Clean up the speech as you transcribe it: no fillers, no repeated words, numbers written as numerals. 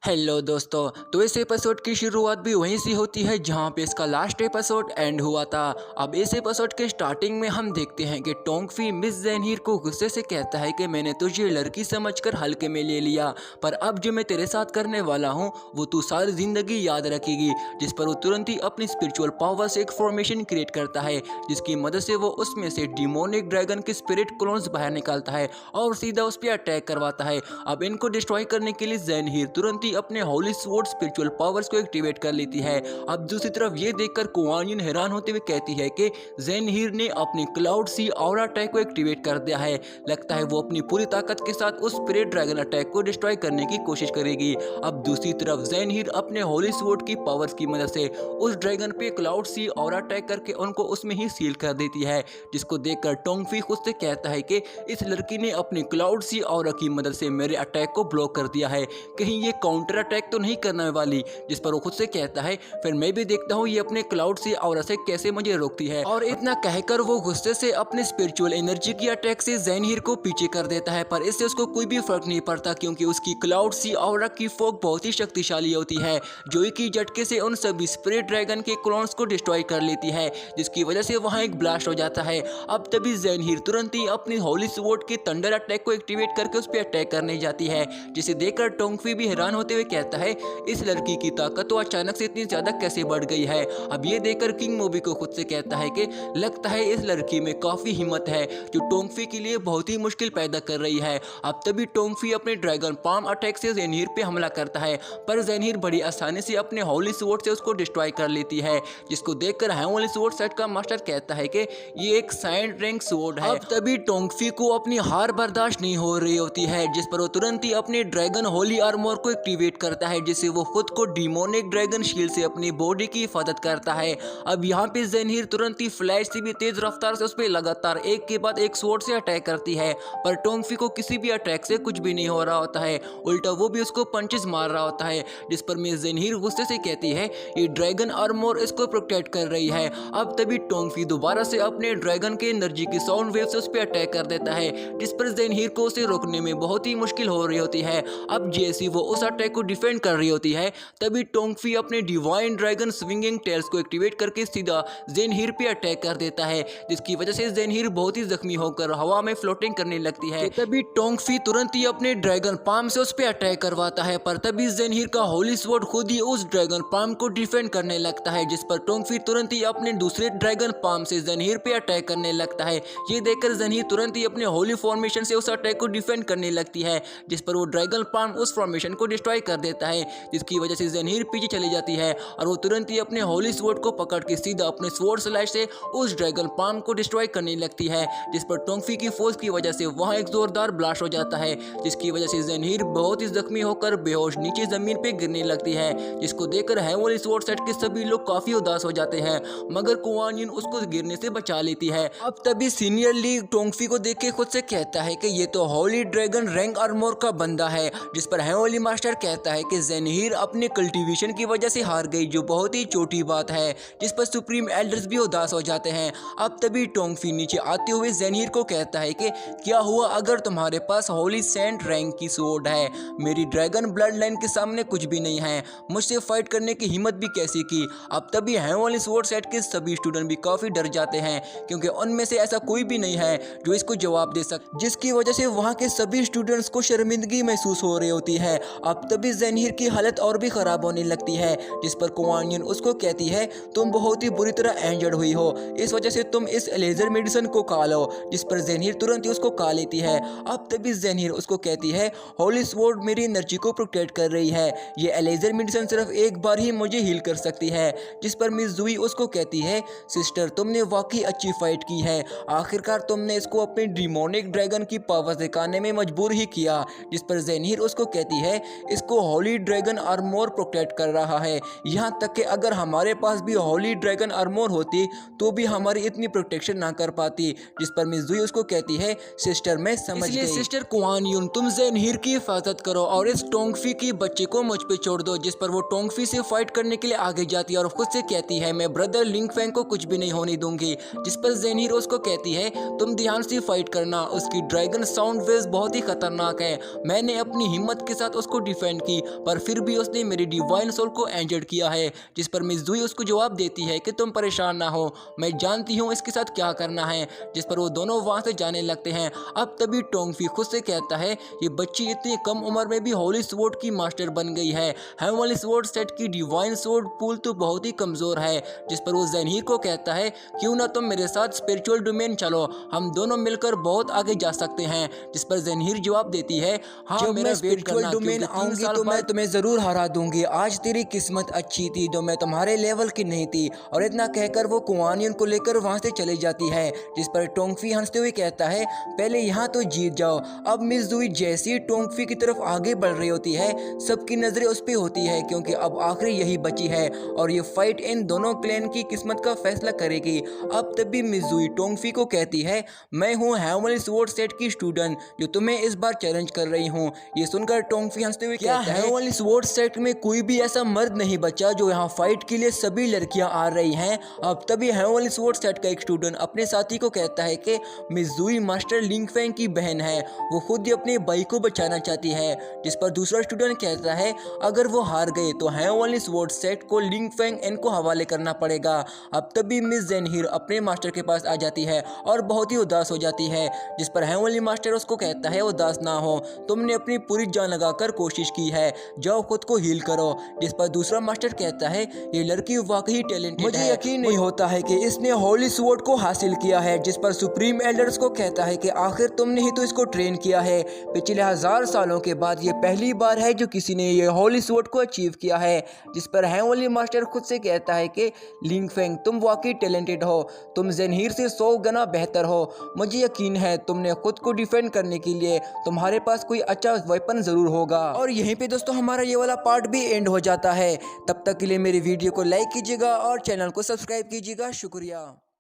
Hello दोस्तों। तो इस एपिसोड की शुरुआत भी वहीं से होती है जहां पे इसका लास्ट एपिसोड एंड हुआ था। अब इस एपिसोड के स्टार्टिंग में हम देखते हैं कि टोंगफी मिस ज़ेनहीर को गुस्से से कहता है कि मैंने तुझे लड़की समझकर हल्के में ले लिया, पर अब जो मैं तेरे साथ करने वाला हूं वो तू सारी जिंदगी याद रखेगी। जिस पर वो तुरंत ही अपनी स्पिरिचुअल पावर से एक फॉर्मेशन क्रिएट करता है जिसकी मदद से वो उसमें से डिमोनिक ड्रैगन के स्पिरिट क्लोन्स बाहर निकालता है और सीधा उस पर अटैक करवाता है। अब इनको डिस्ट्रॉय करने के लिए ज़ेनहीर तुरंत ही अपने होली स्वॉर्ड स्पिरिचुअल पावर्स को एक्टिवेट कर लेती है। अब दूसरी तरफ ये देखकर कुआन युन हैरान होते हुए कहती है कि ज़ेनहीर ने अपनी क्लाउड सी ऑरा अटैक को एक्टिवेट कर दिया है। लगता है वो अपनी पूरी ताकत के साथ उस स्पिरिट ड्रैगन अटैक को डिस्ट्रॉय करने की कोशिश करेगी। अब दूसरी तरफ ज़ेनहीर अपने होली स्वॉर्ड की पावर्स की मदद से उस ड्रैगन पे क्लाउड सी ऑरा अटैक करके उनको उसमें ही सील कर देती है, जिसको देखकर टोंगफी खुद से कहता है कि इस लड़की ने अपनी क्लाउड सी ऑरा की मदद से मेरे अटैक को ब्लॉक कर दिया है, कहीं ये काउंटर अटैक तो नहीं करने वाली। जिस पर वो खुद से कहता है फिर मैं भी देखता हूँ ये अपने क्लाउड से ऑरा से कैसे मुझे रोकती है। और इतना कहकर वो गुस्से से अपने स्पिरिचुअल एनर्जी की अटैक से ज़ेनहीर को पीछे कर देता है, पर इससे उसको कोई भी फर्क नहीं पड़ता क्योंकि उसकी क्लाउड सी ऑरा की फोक बहुत ही शक्तिशाली होती है जो एक ही झटके से उन सभी स्पिरिट ड्रैगन के क्लोन्स को डिस्ट्रॉय कर लेती है, जिसकी वजह से वहां एक ब्लास्ट हो जाता है। अब तभी ज़ेनहीर तुरंत ही अपनी होली स्वॉर्ड के थंडर अटैक को एक्टिवेट करके उस पर अटैक करने जाती है, जिसे देखकर टोंगफी भी हैरान होते हुए कहता है इस लड़की की ताकत तो अचानक से इतनी ज्यादा कैसे बढ़ गई है। अब ये देखकर किंग मोबी को खुद से कहता है कि लगता है इस लड़की में काफी हिम्मत है जो टोंगफी के लिए बहुत ही मुश्किल पैदा कर रही है। अब तभी टोंगफी अपने ड्रैगन पाम अटैक से ज़ेनहीर पे हमला करता है, पर ज़ेनहीर बड़ी आसानी से अपने होली स्वॉर्ड से उसको डिस्ट्रॉय कर लेती है, जिसको देखकर होली स्वॉर्ड सेट का मास्टर कहता है कि ये एक साइंड रैंक स्वॉर्ड है। अब तभी टोंगफी को अपनी हार बर्दाश्त नहीं हो रही होती है, जिस पर वो तुरंत ही अपने ड्रैगन होली आर्मर को एक्टिवेट करता है जिससे वो खुद को डिमोनिक ड्रैगन शील्ड से अपनी बॉडी की हिफाजत करता है। अब यहाँ पे ज़ेनहीर तुरंत ही फ्लैश से भी तेज रफ्तार से उस पर लगातार एक के बाद एक स्वॉर्ड से अटैक करती है, पर टोंगफी को किसी भी अटैक से कुछ भी नहीं हो रहा होता है, उल्टा वो भी उसको पंचेस मार रहा होता है, जिस पर मिस ज़ेनहीर गुस्से से कहती है ये ड्रैगन आर्मर इसको प्रोटेक्ट कर रही है। अब तभी टोंगफी दोबारा से अपने ड्रैगन के एनर्जी की साउंड वेव से उस पर अटैक कर देता है, जिस पर ज़ेनहीर को उसे रोकने में बहुत ही मुश्किल हो रही होती है। अब जैसी वो उस अटैक को डिफेंड कर रही होती है तभी टोंगफी अपने डिवाइन ड्रैगन स्विंगिंग टेल्स को एक्टिवेट करके सीधा ज़ेनहीर पे अटैक कर देता है, जिसकी वजह से ज़ेनहीर बहुत ही जख्मी होकर हवा में फ्लोटिंग करने लगती है। तभी टोंगफी तुरंत ही अपने ड्रैगन पाम से उस पे अटैक करवाता है, पर तभी ज़ेनहीर का होली स्वॉर्ड खुद ही उस ड्रैगन पाम को डिफेंड करने लगता है, जिस पर टोंगफी तुरंत ही अपने दूसरे ड्रैगन पाम से ज़ेनहीर पे अटैक करने लगता है। ये देखकर ज़ेनहीर तुरंत ही अपने होली फॉर्मेशन से उस अटैक को डिफेंड करने लगती है, जिस पर वो ड्रैगन पाम उस फॉर्मेशन को डिस्ट्रॉय कर देता है, जिसकी वजह से ज़ेनहीर पीछे चली जाती है और वो तुरंत ही अपने होली स्वॉर्ड को पकड़ के सीधा अपने स्वॉर्ड स्लैश से उस ड्रैगन पाम को डिस्ट्रॉय करने लगती है, जिस पर टोंगफी की फोर्स की वजह से वहां एक जोरदार ब्लास्ट हो जाता है, जिसकी वजह से ज़ेनहीर बहुत ही जख्मी होकर बेहोश नीचे जमीन पे गिरने लगती है, जिसको देखकर होली स्वॉर्ड सेट के सभी लोग काफी उदास हो जाते हैं, मगर कुआन युन उसको गिरने से बचा लेती है। अब तभी सीनियर लीग टोंगफी को देख के खुद से कहता है कि ये तो होली ड्रैगन रैंक आर्मर का बंदा है, जिस पर होली मास्टर कहता है कि ज़ेनहीर अपने कल्टीवेशन की वजह से हार गई, जो बहुत ही छोटी बात है, जिस पर सुप्रीम एल्डर्स भी उदास हो जाते हैं। अब तभी टोंगफी नीचे आते हुए ज़ेनहीर को कहता है कि क्या हुआ अगर तुम्हारे पास होली सेंट रैंक की स्वॉर्ड है, मेरी ड्रैगन ब्लड लाइन के सामने कुछ भी नहीं है, मुझसे फाइट करने की हिम्मत भी कैसी की। अब तभी होली स्वॉर्ड सेट के सभी स्टूडेंट भी काफी डर जाते हैं क्योंकि उनमें से ऐसा कोई भी नहीं है जो इसको जवाब दे सके, जिसकी वजह से वहां के सभी स्टूडेंट्स को शर्मिंदगी महसूस हो रही होती है। अब तभी ज़ेनहीर की हालत और भी खराब होने लगती है, जिस पर कुआन युन उसको कहती है तुम बहुत ही बुरी तरह इंजर्ड हुई हो, इस वजह से तुम इस लेजर मेडिसिन को खा लो, जिस पर ज़ेनहीर तुरंत ही उसको खा लेती है। अब तभी ज़ेनहीर उसको कहती है होली स्वॉर्ड मेरी एनर्जी को प्रोटेक्ट कर रही है, ये लेजर मेडिसिन सिर्फ एक बार ही मुझे हील कर सकती है, जिस पर मिस ज़ुई उसको कहती है सिस्टर तुमने वाकई अच्छी फाइट की है, आखिरकार तुमने इसको अपने डिमोनिक ड्रैगन की पावर दिखाने में मजबूर ही किया, जिस पर ज़ेनहीर उसको कहती है इसको होली ड्रैगन आर्मर प्रोटेक्ट कर रहा है, यहाँ तक कि अगर हमारे पास भी होली ड्रैगन आर्मर होती तो भी हमारी इतनी प्रोटेक्शन ना कर पाती, जिस पर मिस ज़ुई उसको कहती है सिस्टर मैं समझ गई। सिस्टर कुआन युन तुम ज़ेनहीर की हिफाजत करो और इस टोंगफी की बच्चे को मुझ पे छोड़ दो, जिस पर वो टोंगफी से फाइट करने के लिए आगे जाती है और खुद से कहती है मैं ब्रदर लिंगफेंग को कुछ भी नहीं होने दूंगी, जिस पर ज़ेनहीर उसको कहती है तुम ध्यान से फाइट करना, उसकी ड्रैगन साउंड वेव्स बहुत ही खतरनाक है, मैंने अपनी हिम्मत के साथ उसको डिफेंड फ्रेंड की, पर फिर भी उसने मेरी डिवाइन सोल को इंजर्ड किया है। जिस पर मिज़ुई उसको जवाब देती है कि तुम परेशान ना हो, मैं जानती हूँ इसके साथ क्या करना है। जिस पर वो दोनों वहाँ से जाने लगते हैं। अब तभी टोंगफी खुद से कहता है ये बच्ची इतनी कम उम्र में भी होली स्वॉर्ड की मास्टर बन गई है। हेवनली स्वॉर्ड सेट की डिवाइन स्वॉर्ड पूल तो बहुत ही कमज़ोर है। जिस पर वो ज़ेनहीर को कहता है क्यों ना तुम मेरे साथ स्पिरिचुअल डोमेन चलो, हम दोनों मिलकर बहुत आगे जा सकते हैं। जिस पर ज़ेनहीर जवाब देती है हाँ जब मेरा मैं वेट स्पिरिचुअल करना, डोमेन क्योंकि 3 आऊंगी साल तो मैं बाद तुम्हें जरूर हरा दूंगी। आज तेरी किस्मत अच्छी थी जो मैं तुम्हारे लेवल की नहीं थी। और इतना कहकर वो कुआनियन को लेकर वहां से चली जाती है। जिस पर टोंगफी हंसते हुए कहता है पहले यहाँ तो जीत जाओ। अब मिज़ुई जैसी ही टोंगफी की तरफ आगे बढ़ रही होती है, सबकी नजरें उस पर होती है क्योंकि अब आखिरी यही बची है और ये फाइट इन दोनों क्लैन की किस्मत का फैसला करेगी। अब तभी मिज़ुई टोंगफी को कहती है मैं हूँ हेवनली स्वॉर्ड सेट की स्टूडेंट जो तुम्हें इस बार चैलेंज कर रही हूँ। ये सुनकर टोंगफी हंसते हुए कहता है हेवनली स्वॉर्ड सेट में कोई भी ऐसा मर्द नहीं बचा जो यहाँ फाइट के लिए सभी लड़कियां आ रही हैं। अब तभी हेवनली स्वॉर्ड सेट का एक स्टूडेंट अपने साथी को कहता है कि मिज़ुई मास्टर लिंगफेंग की बहन है, वो खुद ही अपने भाई को बचाना चाहती है। जिस पर दूसरा स्टूडेंट कहता है अगर वो हार गए तो हेवनली स्वॉर्ड सेट को लिंगफेंग इनको हवाले करना पड़ेगा। अब तभी मिस ज़ेनहीर अपने मास्टर के पास आ जाती है और बहुत ही उदास हो जाती है। जिस पर हेवनली मास्टर उसको कहता है उदास ना हो, तुमने अपनी पूरी जान लगाकर कोशिश की है, जाओ खुद को हील करो। जिस पर दूसरा मास्टर कहता है ये लड़की वाकई टैलेंटेड है, मुझे यकीन नहीं होता है कि इसने होली स्वॉर्ड को हासिल किया है। जिस पर सुप्रीम एल्डर्स को कहता है कि आखिर तुमने ही तो इसको ट्रेन किया है। पिछले 1000 सालों के बाद ये पहली बार है जो किसी ने ये होली स्वॉर्ड को अचीव किया है। जिस पर हेवनली मास्टर खुद से कहता है कि लिंगफेंग तुम वाकई टैलेंटेड हो, तुम ज़ेनहीर से 100 गुना बेहतर हो। मुझे यकीन है तुमने खुद को डिफेंड करने के लिए तुम्हारे पास कोई अच्छा वेपन जरूर होगा। और यहीं पे दोस्तों हमारा ये वाला पार्ट भी एंड हो जाता है। तब तक के लिए मेरी वीडियो को लाइक कीजिएगा और चैनल को सब्सक्राइब कीजिएगा। शुक्रिया।